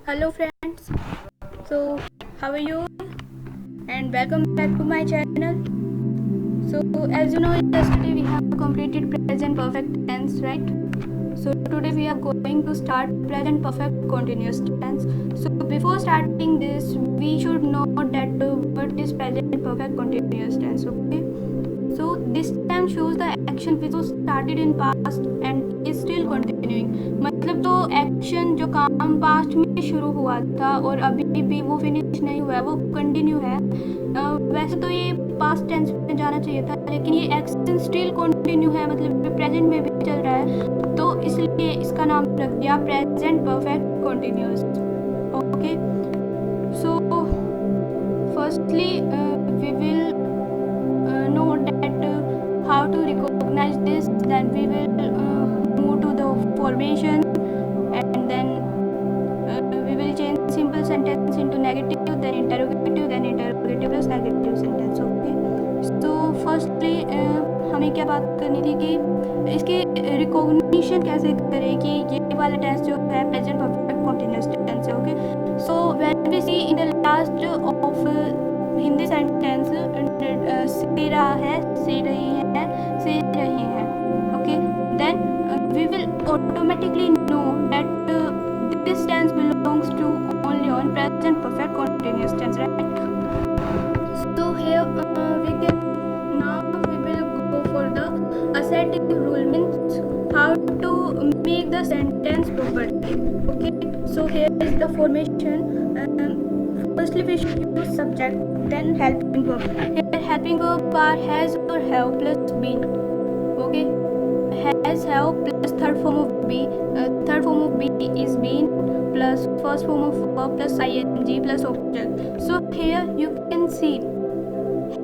Hello friends, so how are you and welcome back to my channel. So as you know, yesterday we have completed present perfect tense, right? So today we are going to start present perfect continuous tense. So before starting this, we should know that what is present perfect continuous tense, okay? So this tense shows the action which was started in past and is still continuing. मतलब तो action जो काम past में शुरू हुआ था और अभी भी वो फिनिश नहीं हुआ है, वो कंटिन्यू है। वैसे तो ये पास्ट टेंस में जाना चाहिए था, लेकिन ये एक्शन स्टिल कंटिन्यू है, मतलब प्रेजेंट में भी चल रहा है, तो इसलिए इसका नाम रख दिया present perfect continuous. Okay, so firstly we will know that how to recognize this, then we will move to the formation, and then we will change simple sentence into negative, then interrogative plus negative sentence. Okay, so firstly हमें क्या बात करनी थी कि इसकी recognition कैसे करें कि ये वाला टेंस जो है प्रेजेंट परफेक्ट कंटिन्यूअस टेंस है। Okay, so when we see in the last of Hindi sentence से रहा है, से रही है, से रही है। Okay, then we will automatically know that this tense belongs to only on present perfect continuous tense, right? So here we will go for the assertive rule, means how to make the sentence properly. Okay, so here is the formation. Firstly we should use subject, then helping verb. Here helping verb are has or have plus been. Okay, has, have plus third form of be. Third form of be is been plus first form of verb plus ing plus object. So here you can see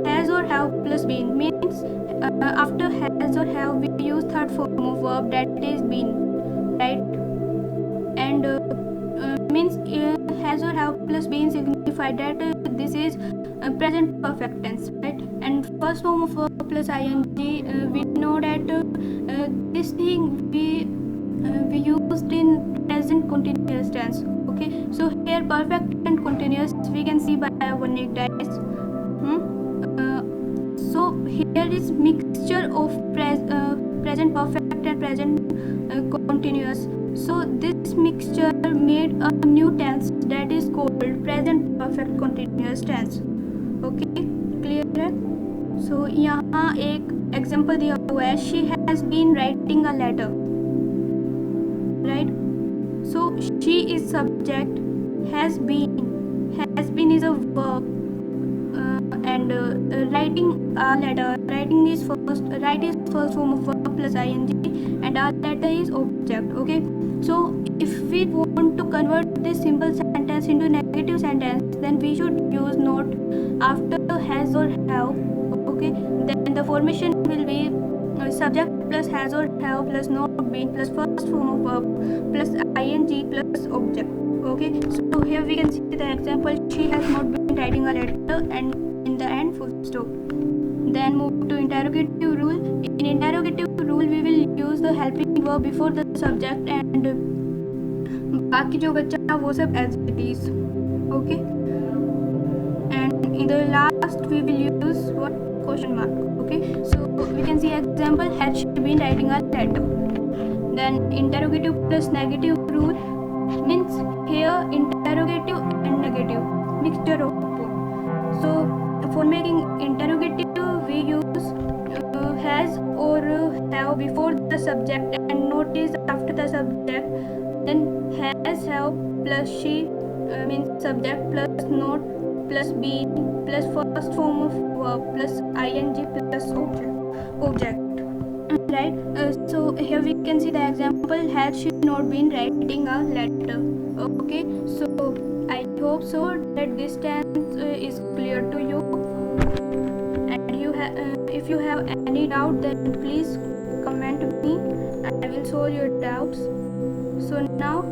has or have plus been means after has or have we use third form of verb, that is been, right? And means has or have plus been signify that this is present perfect tense, right? And first form of verb plus ing, we know that this thing we used in present continuous tense. Okay, so here perfect and continuous we can see by one dice. So here is mixture of present perfect and present continuous. So this mixture made a new tense that is called present perfect continuous tense. Okay, clear है? So यहाँ एक example दिया हुआ है, she has been writing a letter, right? So she is subject, has been is a verb, and writing a letter, writing is first form of verb plus ing, and a letter is object. Okay, so if we want to convert this simple sentence into negative sentence, then we should use not after has or have. Okay, then the formation will be subject plus has or have plus not been plus first form of verb plus ing plus object. Okay, so here we can see the example, she has not been writing a letter, and in the end full stop. Then move to interrogative rule. In interrogative rule we will use the helping verb before the subject, and बाकी जो बच्चा वो सब as it is. Okay, and in the last we will use what question mark. Okay, so we can see example, had she been writing a letter. Then interrogative plus negative rule means here interrogative and negative mixture of both. So for making interrogative we use has or have before the subject and not is after the subject. Then has, have plus she means subject plus not plus been plus first form of verb plus ing plus object. Right, so here we can see the example, had she not been writing a letter. Okay, so I hope so that this tense is clear to you, and if you have any doubt then please comment me, I will solve your doubts. So now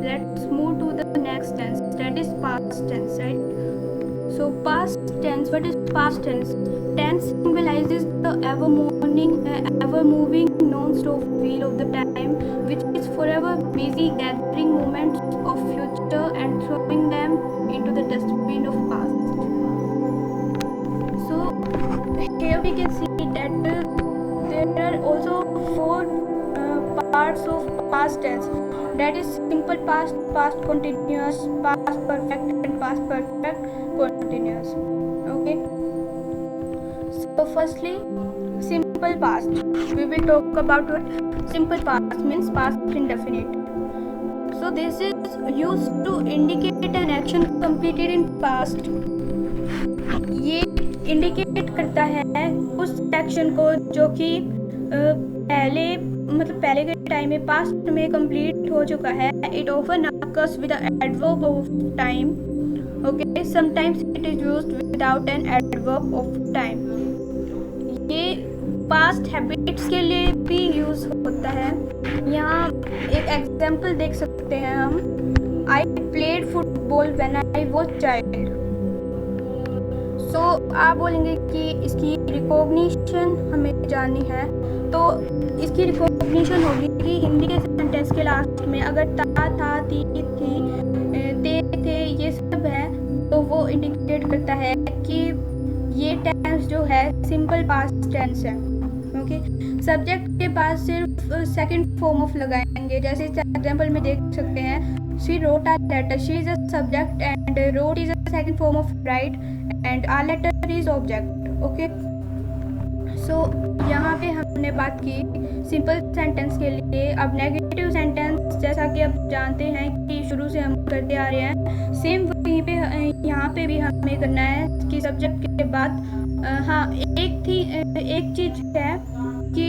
let's move to the next tense, that is past tense, right? So past tense, what is past tense? Tense symbolizes the ever moving non-stop wheel of the time which is forever busy gathering moments of future and throwing them into the dustbin of past. So here we can see that there are also four parts of past tense, that is simple past, past continuous, past perfect and past perfect continuous. Okay, so firstly, simple past. We will talk about what simple past means, past indefinite. So this is used to indicate an action completed in past. ये indicate करता है उस action को जो कि पहले के time में पास्ट में कंप्लीट हो चुका है. It often occurs with adverb of time. Okay, sometimes it is used without an adverb of time. ये पास्ट हैबिट्स के लिए भी यूज होता है. यहाँ एक एग्जाम्पल देख सकते हैं हम. I played football when I was child. So आप बोलेंगे कि इसकी रिकॉग्निशन हमें जाननी है. तो इसकी रिकॉग्निशन होगी कि हिंदी के सेंटेंस के लास्ट में अगर था, थी, थे ये सब है तो वो इंडिकेट करता है कि ये टेंस जो है सिंपल पास्ट टेंस है. ओके, सब्जेक्ट के पास सिर्फ सेकंड फॉर्म ऑफ लगाएंगे. जैसे इस एग्जांपल में देख सकते हैं, she wrote a letter. She is a subject and wrote is a second form of write and a letter is object. Okay, so यहाँ पे हमने बात की सिंपल सेंटेंस के लिए. अब नेगेटिव सेंटेंस, जैसा कि आप जानते हैं कि शुरू से हम करते आ रहे हैं, सेम वहीं पे यहाँ पे भी हमें करना है कि सब्जेक्ट के बाद हाँ एक चीज़ है कि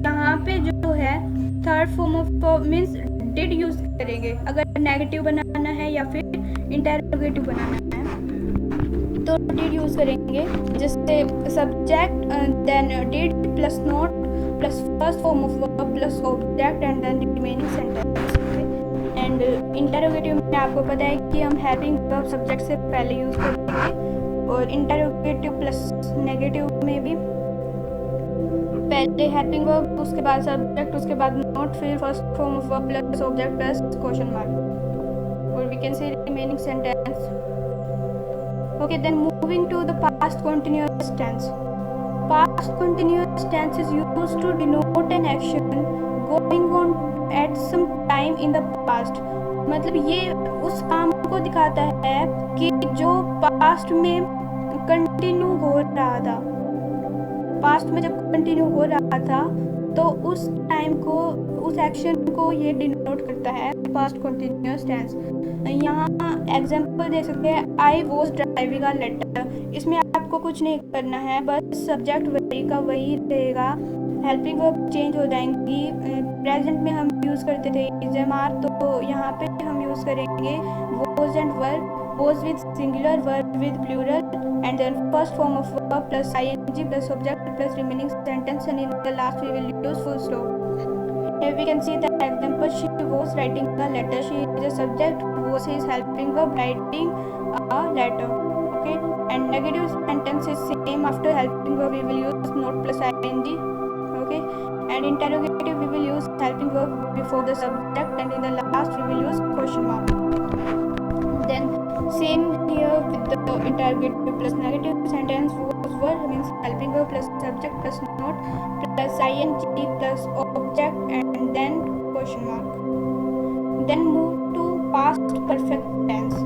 यहाँ पे जो है third form of means did use करेंगे अगर नेगेटिव बनाना है या फिर इंटरोगेटिव बनाना है तो डिड यूज करेंगे. जैसे subject then did plus not plus first form of verb plus object and then remaining sentence. And interrogative में आपको पता है कि हम हैविंग वर्ब सब्जेक्ट से पहले यूज करेंगे और इंटरोगेटिव प्लस नेगेटिव में भी पहले हैविंग वर्ब, उसके बाद सब्जेक्ट, उसके बाद नॉट, फिर first form of verb plus object plus question mark, और we can see remaining sentence. Okay, then moving to the past continuous tense. Past continuous tense is used to denote an action going on at some time in the past. मतलब ये उस काम को दिखाता है कि जो पास्ट में कंटिन्यू हो रहा था. पास्ट में जब कंटिन्यू हो रहा था तो उस टाइम को, उस एक्शन को ये डिनोट करता है पास्ट कंटिन्यूअस टेंस. यहाँ एग्जाम्पल दे सकते हैं, I was driving a letter. इसमें आपको कुछ नहीं करना है, बस सब्जेक्ट वही का वही रहेगा, हेल्पिंग वर्ब चेंज हो जाएंगी. प्रेजेंट में हम यूज़ करते थे इज एम आर, तो यहाँ पे हम यूज़ करेंगे was and verb. Was with singular, verb with plural and then first form of verb plus ing plus object plus remaining sentence and in the last we will use full stop. Here we can see the example, she was writing a letter. She is a subject, was is helping verb writing a letter. Okay, and negative sentence is same. After helping verb we will use not plus ing. Okay, and interrogative we will use helping verb before the subject and in the last we will use question mark. Then same here with the interrogative plus negative sentence. Was verb means helping verb plus subject plus not plus ing plus object and then question mark. Then move to past perfect tense.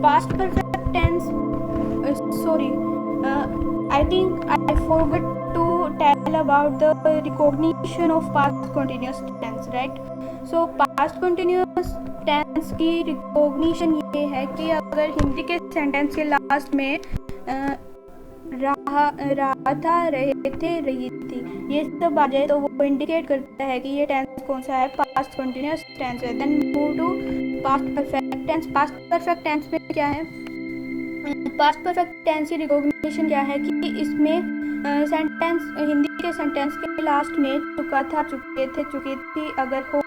Past perfect tense, I think I forgot to tell about the recognition of past continuous tense, right? So past continuous tense की recognition ये है कि अगर हिंदी के sentence के last में रहा था, रहे थे, रही थी, ये सब आ जाए तो वो इंडिकेट करता है कि ये टेंस कौन सा है, पास्ट कंटिन्यूअस टेंस है. Then move to past perfect tense. Past perfect tense में क्या है, पास्ट परफेक्ट टेंस की रिकॉग्निशन क्या है कि इसमें सेंटेंस, हिंदी के सेंटेंस के लास्ट में चुका था, चुके थे, चुकी थी अगर हो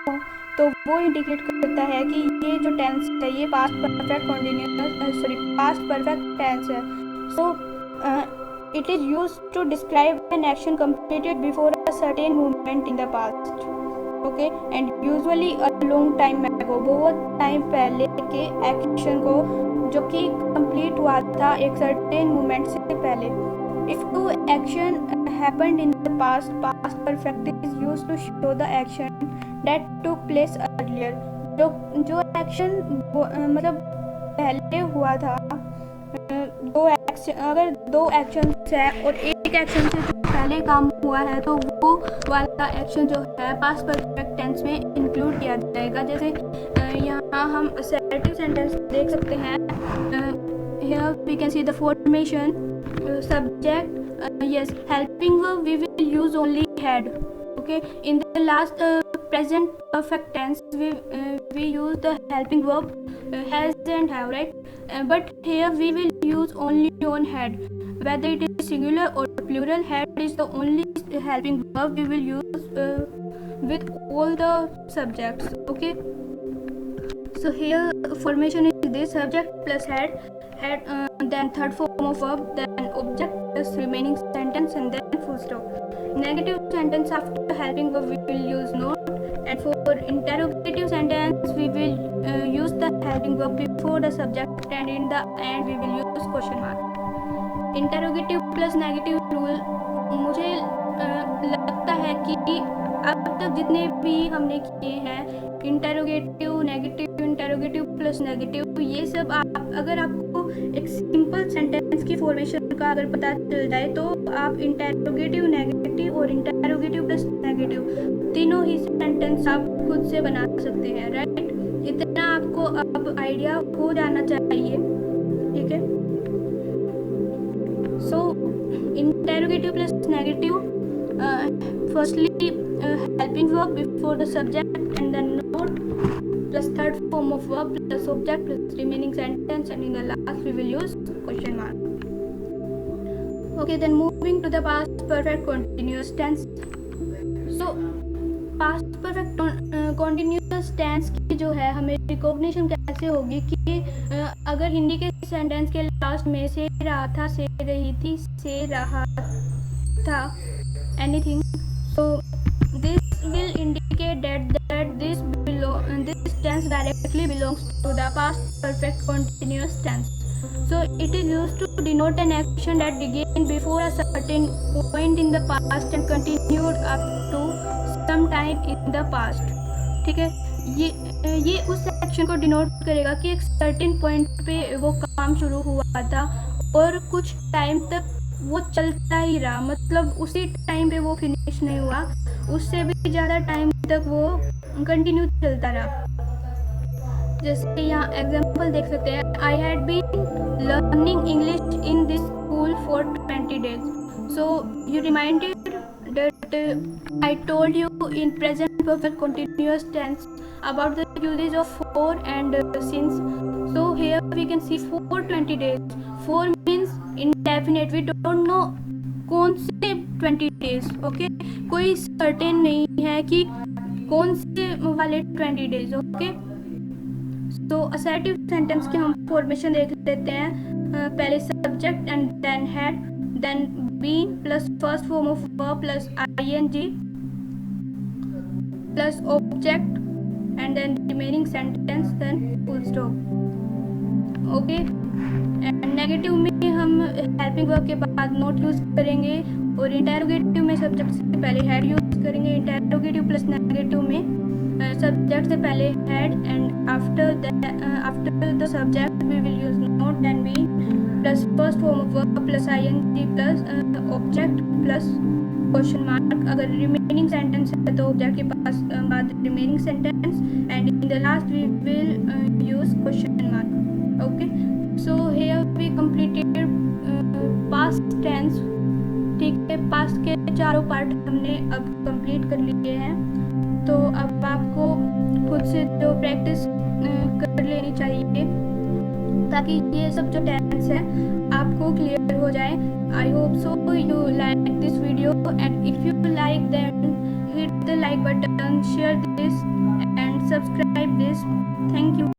तो वो इंडिकेट करता है कि ये जो टेंस है ये पास्ट परफेक्ट टेंस है. सो it is used to describe an action completed before a certain moment in the past. Okay, and usually a long time ago, बहुत टाइम पहले के एक्शन को जो कि कंप्लीट हुआ था एक सर्टेन मोमेंट से पहले। If two action happened in the past, past perfect is used to show the action that took place earlier. जो एक्शन मतलब पहले हुआ था, अगर दो एक्शन है और एक एक्शन से जो पहले काम हुआ है तो वो वाला एक्शन जो है पास्ट परफेक्ट टेंस में इंक्लूड किया जाएगा। जैसे यहाँ हम असर्टिव सेंटेंस देख सकते हैं। Here we can see the formation, subject, yes, helping verb we will use only had. Okay, in the last present perfect tense we use the helping verb has and have, right? But here we will use only on had, whether it is singular or plural. Had is the only helping verb we will use with all the subjects. Okay, so here formation is this: subject plus had, then third form of verb, then object plus remaining sentence, and then full stop. Negative sentence after helping verb we will use not, and for interrogative sentence we will use the helping verb before the subject, and in the end we will use question mark. Interrogative plus negative rule, मुझे लगता है कि अब तक जितने भी हमने किए हैं, interrogative, negative, interrogative plus negative, ये सब अगर आपको एक सिंपल सेंटेंस की फॉर्मेशन का अगर पता चल जाए तो आप इंटरोगेटिव, नेगेटिव और इंटरोगेटिव प्लस नेगेटिव तीनों ही सेंटेंस आप खुद से बना सकते हैं, राइट? इतना आपको अब आइडिया हो जाना चाहिए, ठीक है? So interrogative plus negative, firstly helping verb before the subject and then not, plus third form of verb plus object plus remaining sentence, and in the last we will use question mark. Okay, then moving to the past perfect continuous tense. So past perfect continuous tense की जो है हमें recognition कैसे होगी कि अगर हिंदी के sentence के लास्ट में से रहा था, से रही थी, से रहा था, anything, so this will indicate that this tense directly belongs to the past perfect continuous tense. So it is used to denote an action that began before a certain point in the past and continued up to some time in the past. ठीक है, ये उस action को denote करेगा कि एक certain point पे वो काम शुरू हुआ था और कुछ टाइम तक वो चलता ही रहा, मतलब उसी टाइम पे वो फिनिश नहीं हुआ, उससे भी ज़्यादा टाइम तक वो कंटिन्यू चलता रहा। जैसे यहाँ एग्जांपल देख सकते हैं, I had been learning English in this school for 20 days. So you reminded that I told you in present perfect continuous tense about the usage of for and since. So here we can see for 20 days. For means indefinite, we don't know कौन से 20 days. Okay, कोई certain नहीं है कि कौन से वाले 20 days. Okay, so assertive sentence के हम formation देख लेते हैं. पहले subject and then had, then been plus first form of verb plus ing plus object and then remaining sentence, then full stop. Okay, and negative में हम helping verb के बाद not use करेंगे और interrogative में subject से पहले had use करेंगे. interrogative plus negative में subject से पहले had and after the subject we will use not, then be plus first form of verb plus ing plus object plus question mark. अगर remaining sentence है तो object के पास बाद remaining sentence, and in the last we will use question mark. Okay, so here we completed past tense. ठीक है, past के चारों पार्ट हमने अब कंप्लीट कर लिए हैं, तो अब आपको खुद से जो प्रैक्टिस कर लेनी चाहिए ताकि ये सब जो टेंस है आपको क्लियर हो जाए. I hope so you like this video, and if you like then hit the like button, share this and subscribe this. Thank you.